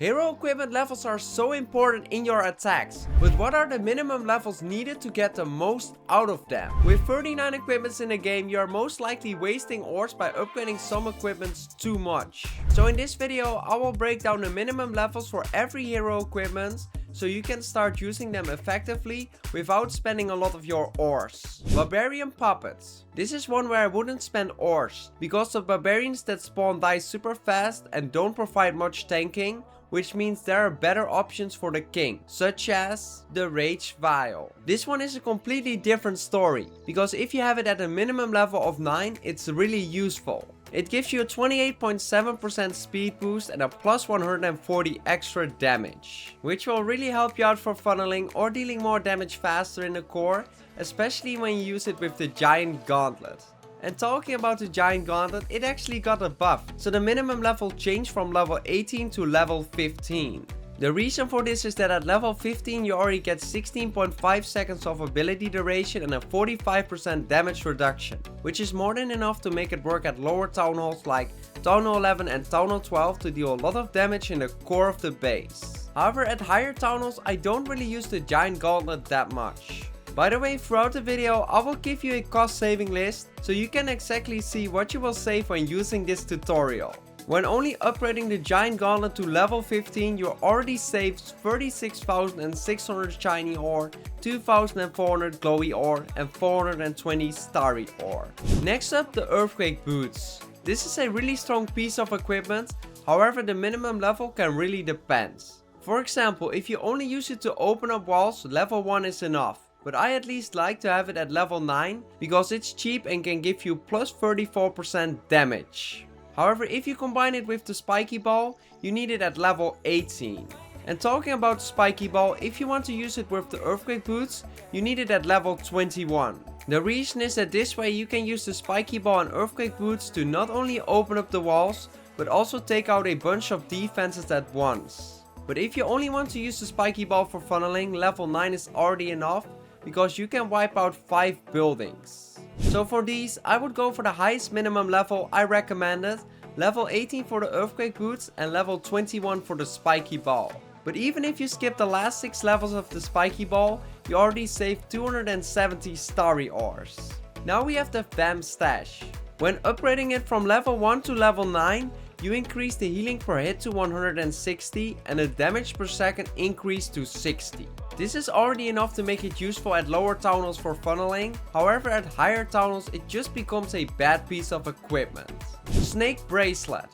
Hero equipment levels are so important in your attacks, but what are the minimum levels needed to get the most out of them? With 39 equipments in the game, you are most likely wasting ores by upgrading some equipments too much. So in this video, I will break down the minimum levels for every hero equipment, so you can start using them effectively without spending a lot of your ores. Barbarian puppets. This is one where I wouldn't spend ores, because the barbarians that spawn die super fast and don't provide much tanking, which means there are better options for the king, such as the Rage Vial. This one is a completely different story, because if you have it at a minimum level of 9, it's really useful. It gives you a 28.7% speed boost and a plus 140 extra damage, which will really help you out for funneling or dealing more damage faster in the core, especially when you use it with the Giant Gauntlet. And talking about the Giant Gauntlet, it actually got a buff, so the minimum level changed from level 18 to level 15. The reason for this is that at level 15 you already get 16.5 seconds of ability duration and a 45% damage reduction, which is more than enough to make it work at lower town halls like Town Hall 11 and Town Hall 12 to deal a lot of damage in the core of the base. However, at higher town halls I don't really use the Giant Gauntlet that much. By the way, throughout the video I will give you a cost saving list so you can exactly see what you will save when using this tutorial. When only upgrading the Giant Gauntlet to level 15 you already saved 36,600 shiny ore, 2,400 glowy ore and 420 starry ore. Next up, the Earthquake boots. This is a really strong piece of equipment, however the minimum level can really depend. For example, if you only use it to open up walls, level 1 is enough. But I at least like to have it at level 9 because it's cheap and can give you plus 34% damage. However, if you combine it with the spiky ball, you need it at level 18. And talking about spiky ball, if you want to use it with the earthquake boots, you need it at level 21. The reason is that this way you can use the spiky ball and earthquake boots to not only open up the walls, but also take out a bunch of defenses at once. But if you only want to use the spiky ball for funneling, level 9 is already enough, because you can wipe out 5 buildings. So for these, I would go for the highest minimum level I recommended, level 18 for the earthquake boots and level 21 for the spiky ball. But even if you skip the last 6 levels of the spiky ball, you already saved 270 starry ores. Now we have the Vamp stash. When upgrading it from level 1 to level 9, you increase the healing per hit to 160 and the damage per second increase to 60. This is already enough to make it useful at lower town halls for funneling, however at higher town halls it just becomes a bad piece of equipment. Snake Bracelet.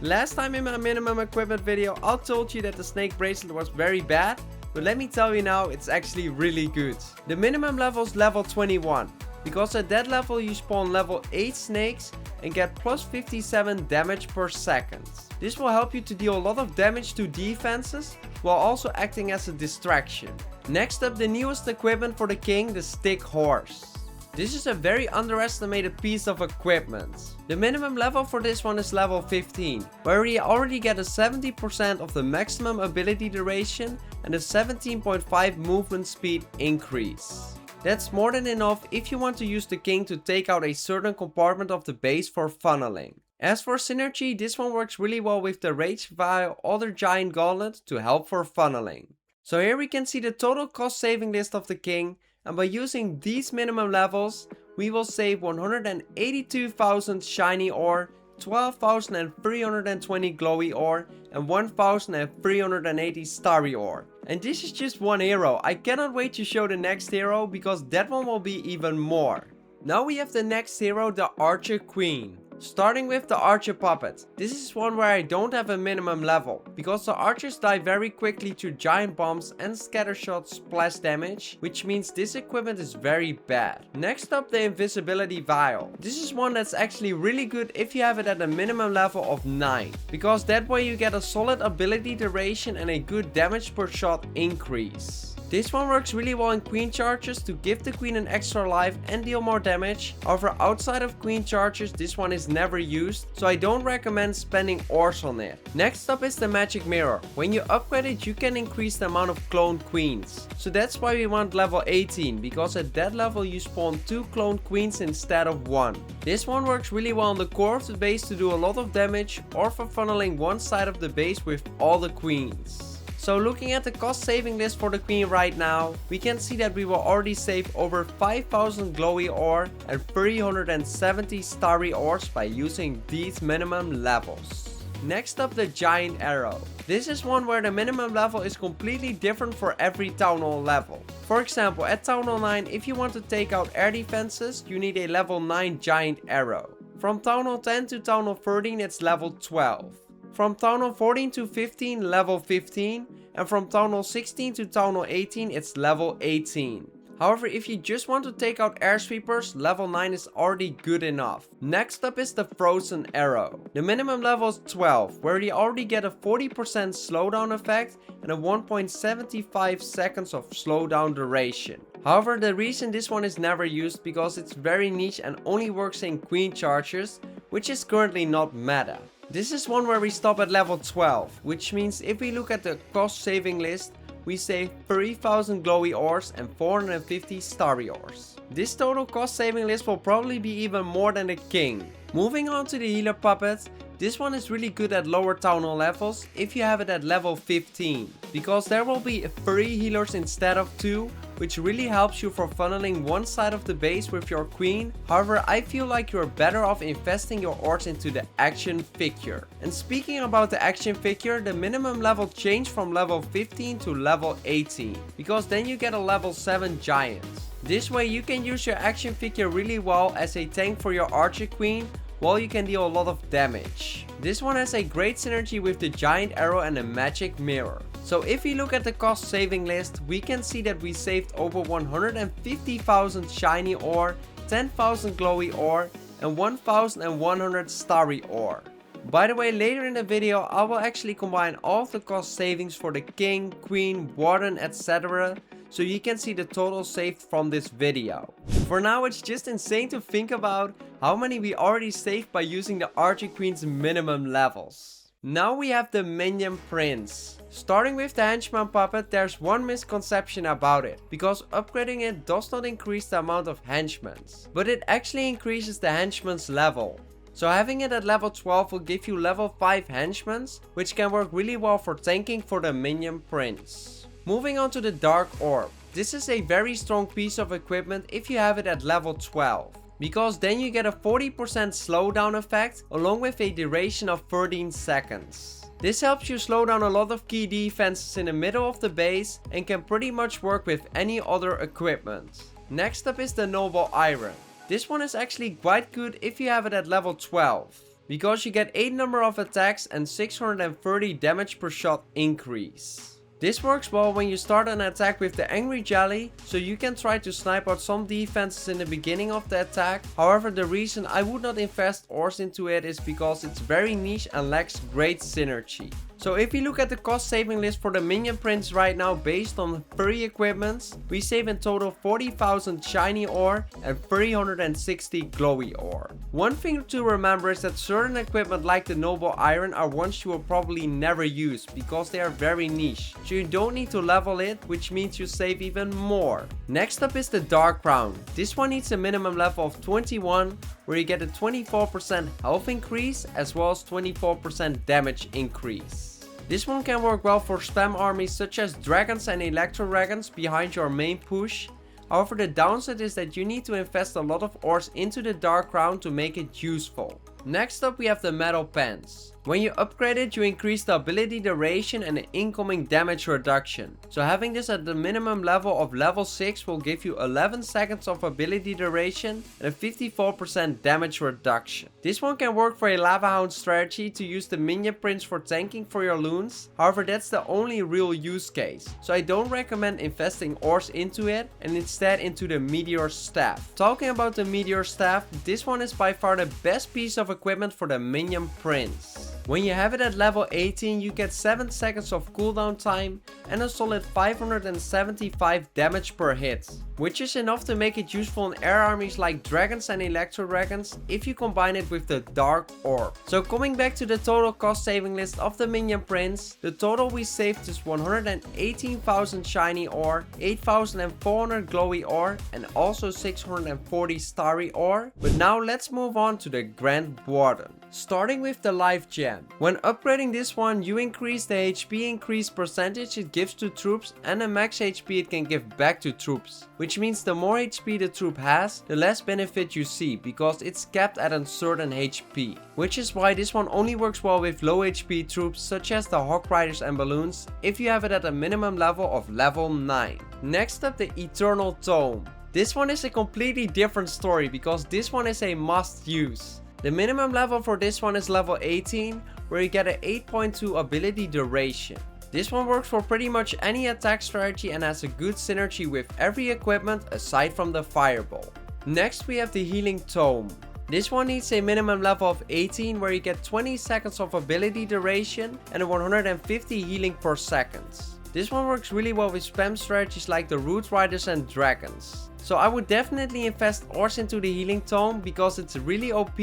Last time in my minimum equipment video I told you that the Snake Bracelet was very bad, but let me tell you now, it's actually really good. The minimum level is level 21, because at that level you spawn level 8 snakes and get plus 57 damage per second. This will help you to deal a lot of damage to defenses while also acting as a distraction. Next up, the newest equipment for the king, the Stick Horse. This is a very underestimated piece of equipment. The minimum level for this one is level 15, where you already get a 70% of the maximum ability duration and a 17.5 movement speed increase. That's more than enough if you want to use the king to take out a certain compartment of the base for funneling. As for synergy, this one works really well with the Rage Vial or the Giant Gauntlet to help for funneling. So here we can see the total cost saving list of the king, and by using these minimum levels, we will save 182,000 shiny ore, 12,320 glowy ore and 1,380 starry ore. And this is just one hero. I cannot wait to show the next hero because that one will be even more. Now we have the next hero, the Archer Queen. Starting with the Archer Puppet. This is one where I don't have a minimum level, because the archers die very quickly to giant bombs and scattershot splash damage, which means this equipment is very bad. Next up, the Invisibility Vial. This is one that's actually really good if you have it at a minimum level of 9, because that way you get a solid ability duration and a good damage per shot increase. This one works really well in queen charges to give the queen an extra life and deal more damage. However, outside of queen charges, this one is never used, so I don't recommend spending ores on it. Next up is the magic mirror. When you upgrade it, you can increase the amount of cloned queens. So that's why we want level 18, because at that level you spawn 2 cloned queens instead of 1. This one works really well on the core of the base to do a lot of damage, or for funneling one side of the base with all the queens. So looking at the cost saving list for the queen right now, we can see that we will already save over 5000 glowy ore and 370 starry ores by using these minimum levels. Next up, the giant arrow. This is one where the minimum level is completely different for every town hall level. For example, at town hall 9, if you want to take out air defenses, you need a level 9 giant arrow. From town hall 10 to town hall 13, it's level 12. From Town Hall 14 to 15, level 15, and from Town Hall 16 to Town Hall 18, it's level 18. However, if you just want to take out air sweepers, level 9 is already good enough. Next up is the frozen arrow. The minimum level is 12, where you already get a 40% slowdown effect and a 1.75 seconds of slowdown duration. However, the reason this one is never used because it's very niche and only works in queen chargers, which is currently not meta. This is one where we stop at level 12, which means if we look at the cost saving list, we save 3000 glowy ores and 450 starry ores. This total cost saving list will probably be even more than the king. Moving on to the healer puppet, this one is really good at lower town hall levels if you have it at level 15, because there will be 3 healers instead of 2, which really helps you for funneling one side of the base with your queen. However, I feel like you're better off investing your ores into the action figure. And speaking about the action figure, the minimum level changed from level 15 to level 18, because then you get a level 7 giant. This way you can use your action figure really well as a tank for your archer queen, while you can deal a lot of damage. This one has a great synergy with the giant arrow and the magic mirror. So if we look at the cost saving list, we can see that we saved over 150,000 shiny ore, 10,000 glowy ore and 1,100 starry ore. By the way, later in the video I will actually combine all of the cost savings for the king, queen, warden, etc. so you can see the total saved from this video. For now, it's just insane to think about how many we already saved by using the archer queen's minimum levels. Now we have the minion prince. Starting with the henchman puppet, there's one misconception about it, because upgrading it does not increase the amount of henchmen, but it actually increases the henchman's level. So having it at level 12 will give you level 5 henchmen, which can work really well for tanking for the minion prince. Moving on to the dark orb. This is a very strong piece of equipment if you have it at level 12. Because then you get a 40% slowdown effect along with a duration of 13 seconds. This helps you slow down a lot of key defenses in the middle of the base and can pretty much work with any other equipment. Next up is the noble iron. This one is actually quite good if you have it at level 12. Because you get 8 number of attacks and 630 damage per shot increase. This works well when you start an attack with the angry jelly, so you can try to snipe out some defenses in the beginning of the attack. However, the reason I would not invest ores into it is because it's very niche and lacks great synergy. So if we look at the cost saving list for the minion prince right now based on 3 equipments, we save in total 40,000 shiny ore and 360 glowy ore. One thing to remember is that certain equipment like the noble iron are ones you will probably never use because they are very niche. So you don't need to level it, which means you save even more. Next up is the dark crown. This one needs a minimum level of 21, where you get a 24% health increase as well as 24% damage increase. This one can work well for spam armies such as dragons and electro dragons behind your main push. However, the downside is that you need to invest a lot of ores into the dark crown to make it useful. Next up we have the metal pants. When you upgrade it, you increase the ability duration and the incoming damage reduction. So having this at the minimum level of level 6 will give you 11 seconds of ability duration and a 54% damage reduction. This one can work for a lava hound strategy to use the minion prince for tanking for your loons. However, that's the only real use case. So I don't recommend investing ores into it and instead into the meteor staff. Talking about the meteor staff, this one is by far the best piece of equipment for the minion prince. When you have it at level 18, you get 7 seconds of cooldown time and a solid 575 damage per hit, which is enough to make it useful in air armies like dragons and electro dragons if you combine it with the dark orb. So coming back to the total cost saving list of the Minion Prince, the total we saved is 118,000 shiny ore, 8,400 glowy ore and also 640 starry ore. But now let's move on to the Grand Warden. Starting with the life gem. When upgrading this one, you increase the HP increase percentage it gives to troops and the max HP it can give back to troops. Which means the more HP the troop has, the less benefit you see because it's capped at a certain HP. Which is why this one only works well with low HP troops such as the Hawk Riders and Balloons if you have it at a minimum level of level 9. Next up, the Eternal Tome. This one is a completely different story because this one is a must use. The minimum level for this one is level 18, where you get an 8.2 ability duration. This one works for pretty much any attack strategy and has a good synergy with every equipment aside from the fireball. Next we have the Healing Tome. This one needs a minimum level of 18 where you get 20 seconds of ability duration and 150 healing per second. This one works really well with spam strategies like the Root Riders and Dragons. So I would definitely invest ores into the Healing Tome because it's really OP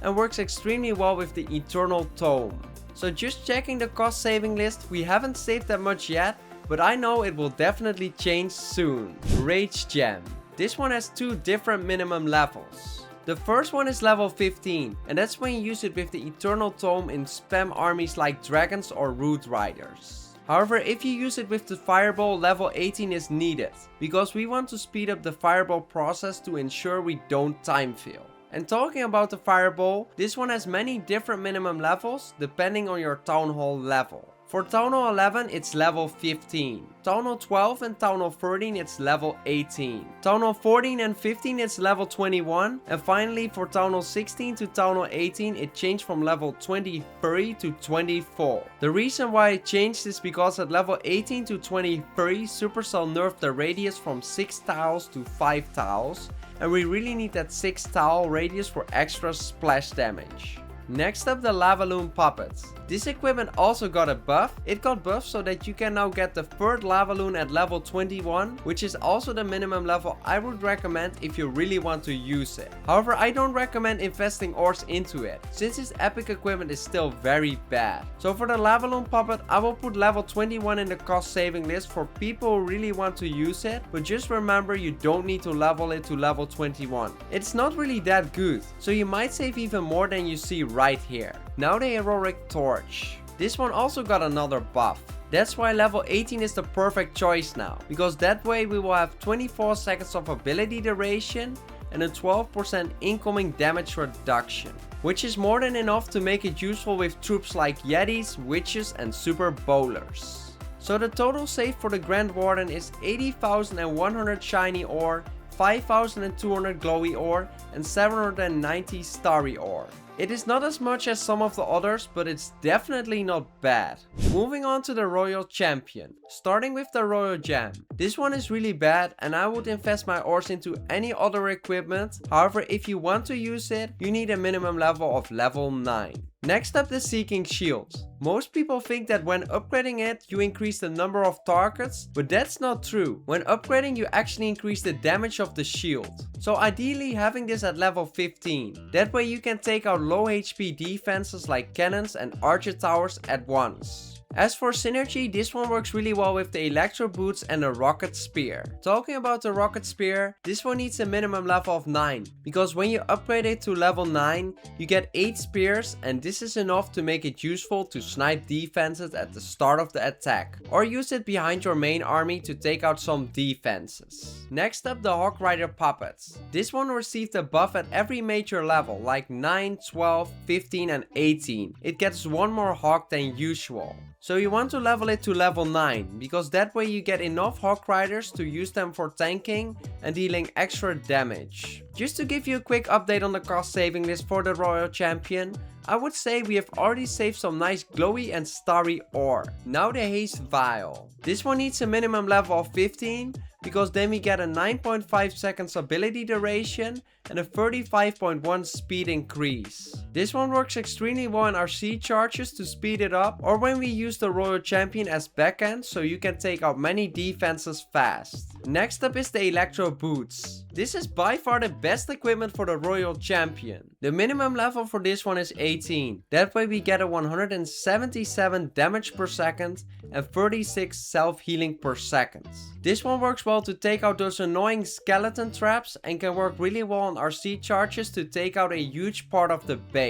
and works extremely well with the Eternal Tome. So just checking the cost saving list, we haven't saved that much yet, but I know it will definitely change soon. Rage Gem. This one has two different minimum levels. The first one is level 15 and that's when you use it with the Eternal Tome in spam armies like Dragons or Root Riders. However, if you use it with the fireball, level 18 is needed, because we want to speed up the fireball process to ensure we don't time fail. And talking about the fireball, this one has many different minimum levels depending on your Town Hall level. For Town Hall 11 it's level 15, Town Hall 12 and Town Hall 13 it's level 18, Town Hall 14 and 15 it's level 21, and finally for Town Hall 16 to Town Hall 18 it changed from level 23 to 24. The reason why it changed is because at level 18 to 23 Supercell nerfed the radius from 6 tiles to 5 tiles, and we really need that 6 tile radius for extra splash damage. Next up, the Lavaloon Puppets. This equipment also got a buff. It got buffed so that you can now get the third Lavaloon at level 21, which is also the minimum level I would recommend if you really want to use it. However, I don't recommend investing ores into it, since this epic equipment is still very bad. So for the Lavaloon Puppet, I will put level 21 in the cost saving list for people who really want to use it, but just remember you don't need to level it to level 21. It's not really that good, so you might save even more than you see right here. Now the Heroic Torch. This one also got another buff. That's why level 18 is the perfect choice now, because that way we will have 24 seconds of ability duration and a 12% incoming damage reduction, which is more than enough to make it useful with troops like Yetis, Witches and Super Bowlers. So the total save for the Grand Warden is 80,100 shiny ore, 5,200 glowy ore and 790 starry ore. It is not as much as some of the others, but it's definitely not bad. Moving on to the Royal Champion. Starting with the Royal Gem. This one is really bad and I would invest my ores into any other equipment. However, if you want to use it, you need a minimum level of level 9. Next up, the Seeking Shield. Most people think that when upgrading it, you increase the number of targets, but that's not true. When upgrading, you actually increase the damage of the shield. So ideally having this at level 15. That way you can take out low HP defenses like cannons and archer towers at once. As for synergy, this one works really well with the Electro Boots and the Rocket Spear. Talking about the Rocket Spear, this one needs a minimum level of 9, because when you upgrade it to level 9, you get 8 spears, and this is enough to make it useful to snipe defenses at the start of the attack, or use it behind your main army to take out some defenses. Next up, the Hawk Rider Puppets. This one received a buff at every major level, like 9, 12, 15 and 18. It gets one more Hawk than usual. So you want to level it to level 9, because that way you get enough Hawk Riders to use them for tanking and dealing extra damage. Just to give you a quick update on the cost saving list for the Royal Champion, I would say we have already saved some nice glowy and starry ore. Now the Haste Vial. This one needs a minimum level of 15, because then we get a 9.5 seconds ability duration and a 35.1 speed increase. This one works extremely well in RC charges to speed it up, or when we use the Royal Champion as backhand so you can take out many defenses fast. Next up is the Electro Boots. This is by far the best equipment for the Royal Champion. The minimum level for this one is 18. That way we get a 177 damage per second and 36 self-healing per second. This one works well to take out those annoying skeleton traps and can work really well on RC charges to take out a huge part of the base.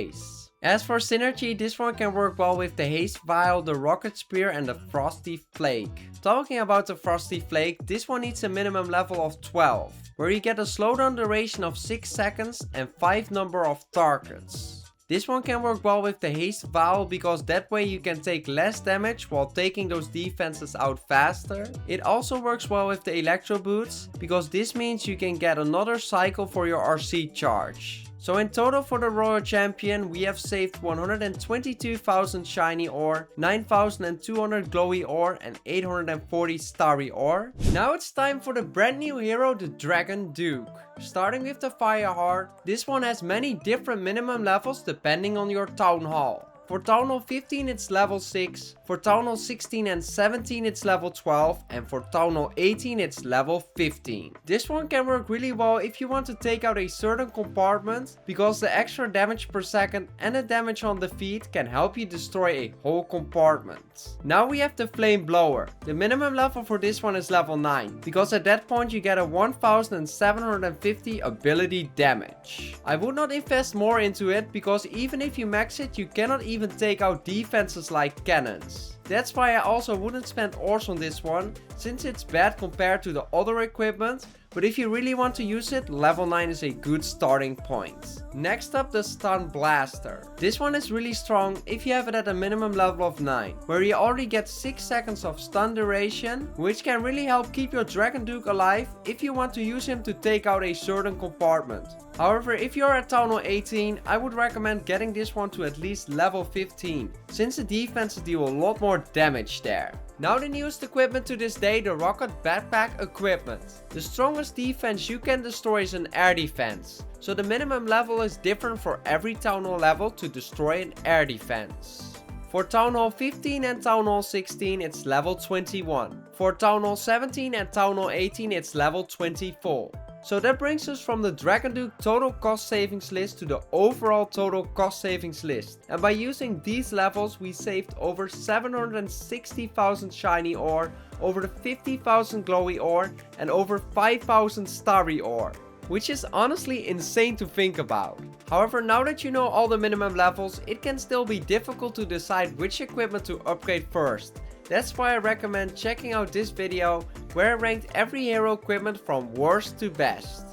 As for synergy, this one can work well with the Haste Vial, the Rocket Spear and the Frosty Flake. Talking about the Frosty Flake, this one needs a minimum level of 12, where you get a slowdown duration of 6 seconds and 5 number of targets. This one can work well with the Haste Vial because that way you can take less damage while taking those defenses out faster. It also works well with the Electro Boots because this means you can get another cycle for your RC charge. So in total for the Royal Champion, we have saved 122,000 shiny ore, 9,200 glowy ore and 840 starry ore. Now it's time for the brand new hero, the Dragon Duke. Starting with the Fire Heart, this one has many different minimum levels depending on your Town Hall. For Town Hall 15 it's level 6, for Town Hall 16 and 17 it's level 12, and for Town Hall 18 it's level 15. This one can work really well if you want to take out a certain compartment, because the extra damage per second and the damage on defeat can help you destroy a whole compartment. Now we have the Flame Blower. The minimum level for this one is level 9, because at that point you get a 1750 ability damage. I would not invest more into it, because even if you max it you cannot even take out defenses like cannons. That's why I also wouldn't spend ores on this one, since it's bad compared to the other equipment, but if you really want to use it, level 9 is a good starting point. Next up, the Stun Blaster. This one is really strong if you have it at a minimum level of 9, where you already get 6 seconds of stun duration, which can really help keep your Dragon Duke alive if you want to use him to take out a certain compartment. However, if you're at Town Hall 18, I would recommend getting this one to at least level 15, since the defenses deal a lot more damage there. Now the newest equipment to this day, the Rocket Backpack equipment. The strongest defense you can destroy is an air defense, so the minimum level is different for every Town Hall level to destroy an air defense. For Town Hall 15 and Town Hall 16 it's level 21. For Town Hall 17 and Town Hall 18 it's level 24. So that brings us from the Dragon Duke total cost savings list to the overall total cost savings list. And by using these levels we saved over 760,000 shiny ore, over 50,000 glowy ore and over 5,000 starry ore. Which is honestly insane to think about. However, now that you know all the minimum levels, it can still be difficult to decide which equipment to upgrade first. That's why I recommend checking out this video where I ranked every hero equipment from worst to best.